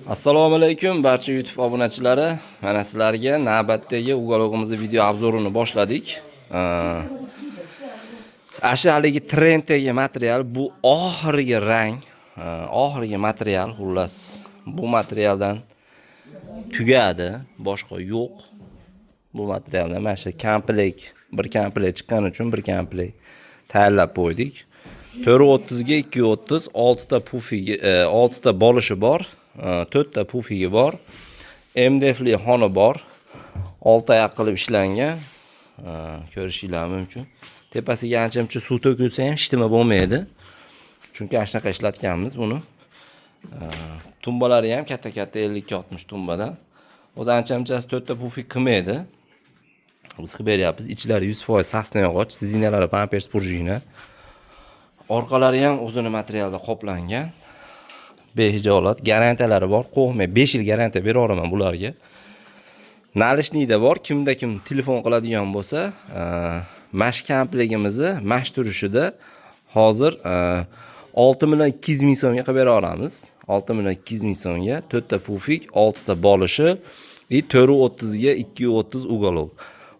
Assalomu alaykum barcha YouTube obunachilari. Mana sizlarga navbatdagi ugalog'imizni video obzorini boshladik. Haligi trenddagi material bu oxirgi rang, oxirgi material xullas. Bu materialdan tugadi, boshqa yo'q. Bu materialdan mana shu komplekt, bir komplekt chiqqani uchun bir komplekt tayyorlab qo'ydik. 430 ga 230, 6 ta pufigi, 6 ta bolishi bor. 4 ta pufigi bor. MDF'li xona bor. 6 oyoq qilib ishlangan. Ko'rishingiz mumkin. Tepasiga ancha-muncha suv to'kilsa ham hech nima bo'lmaydi. Chunki shunaqa ishlatganmiz buni. Tumbalari ham katta-katta 50-60 tumbadan. O'zi ancha-munchasi 4 ta pufik qilmaydi. Biz qilib beryapmiz. Ichlari 100% sasna yog'och, sidinalari pampers prujina. Orqalari ham o'zini materialda qoplangan. Behijolat, garantiyalari bor. Qo'rqmay 5 yil garantiya beraveraman bularga. Nalishnikda bor. Kimda kim telefon qiladigan bo'lsa, mash komplektimizni mash turishida hozir 6 million 200 ming so'mga qilib beraveramiz. 6 million 200 ming so'mga 4 ta pufik, 6 ta bolishi va 430 ga 230 ugalov.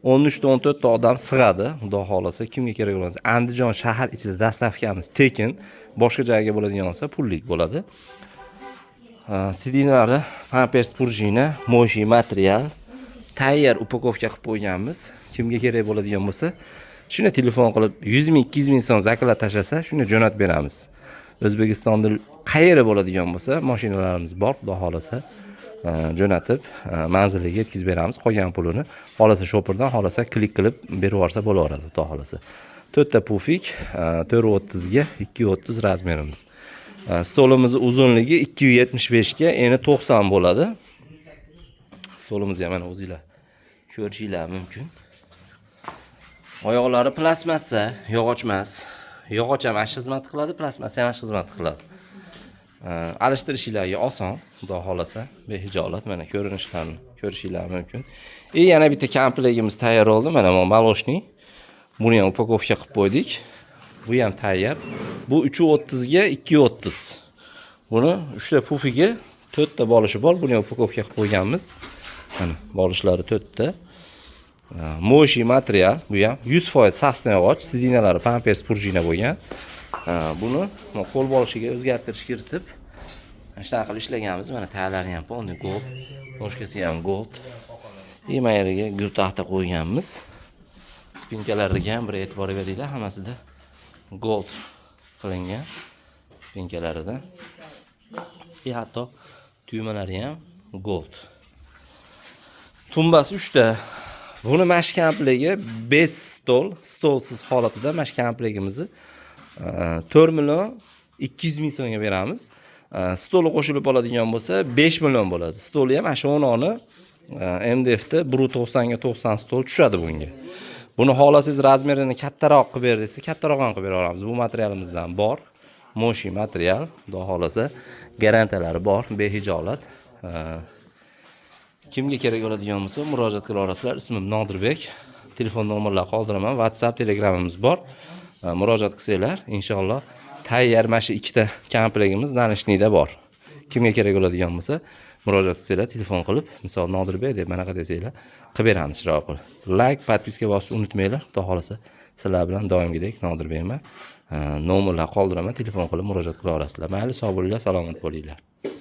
13 ta 14 ta odam sig'adi. Xudo xolasa kimga kerak bo'lsa, Andijon shahar ichida dastavkamiz tekin, boshqa joyga bo'ladigan bo'lsa pullik bo'ladi. Sidinalari pampers prujina, moshi material, tayyor upakovka qilib qo'yganmiz. Kimga kerak bo'ladigan bo'lsa, shuni telefon qilib 100 ming 200 ming so'm zakolat tashlasa, shuni jo'natib beramiz. O'zbekistonda qayerda bo'ladigan bo'lsa, mashinalarimiz bor, xudo xolasa jo'natib manziliga yetkazib beramiz. Qolgan pulini xolasa shopirdan, xolasa klik qilib berib yuborsa bo'laveradi, xudo xolasa. 4 ta pufik, 430 ga 230 razmerimiz. Stolimizni uzunligi 275 ga eni 90 bo'ladi. Stolimiz ham mana o'zingizlar ko'rishingiz mumkin. Oyoqlari plastmassa, yog'och emas. Yog'och ham yaxshi xizmat qiladi, plastmassa ham yaxshi xizmat qiladi. Alishtirishinglarga oson, xudo xolasa, behijolat mana ko'rinishlarini ko'rishingiz mumkin. Yana bitta komplektimiz tayyor bo'ldi. Mana bu maloshning. Buni ham upakovka qilib qo'ydik. Bu ham tayyor. Bu 330 ga 230. Buni 3 ta pufiga 4 ta bolishi bor. Buni ham upakovka qilib qo'yganmiz. Mana bolishlari 4 ta. Moshi material, bu ham 100% sasna yog'och, sidinalari pampers prujina bo'lgan. Buni qo'l bolishiga o'zgartirish kiritib, shunaqa qilib ishlaganmiz. Mana tayyorlari ham polni gold, boshqasi ham gold. Mayeriga gul taxta qo'yganmiz. Spinkalariga ham bir e'tibor beringlar, hammasida gold qilingan spinkalarida. Hatto tugmalari ham gold. Tumbasi 3 ta. Buni mash komplekti 5 stolsiz holatida mash komplektimizni 4 million 200 ming so'mga beramiz. Stoli qo'shilib oladigan bo'lsa 5 million bo'ladi. Stoli ham shu o'rnini MDFda 190 ga 90 stol tushadi bunga. Buni xolasangiz razmerini kattaroq qilib ber desa, kattaroq ham qilib beraveramiz. Bu materialimizdan bor. Moshi material, xudo xolasa, garantiyalari bor, behijolat. Kimga kerak bo'ladigan bo'lsa, murojaat qila olasizlar. Ismim Nodirbek. Telefon nomerlarini qoldiraman. WhatsApp, Telegramimiz bor. Murojaat qilsanglar, inshaalloh tayyor mana shu ikkita komplektimiz Nalishnikda bor. Kimga kerak bo'ladigan bo'lsa, murojaat qilsanglar, telefon qilib, misol Nodirbek deb manaqa desanglar, qilib beramiz chiroq qilib. Like, podpiska bosishni unutmanglar. Xudo xolasa, sizlar bilan doimgidek Nodirbekman. Nomerlarni qoldiraman, telefon qilib murojaat qila olasizlar. Mayli, sog' bo'linglar, salomat bo'linglar.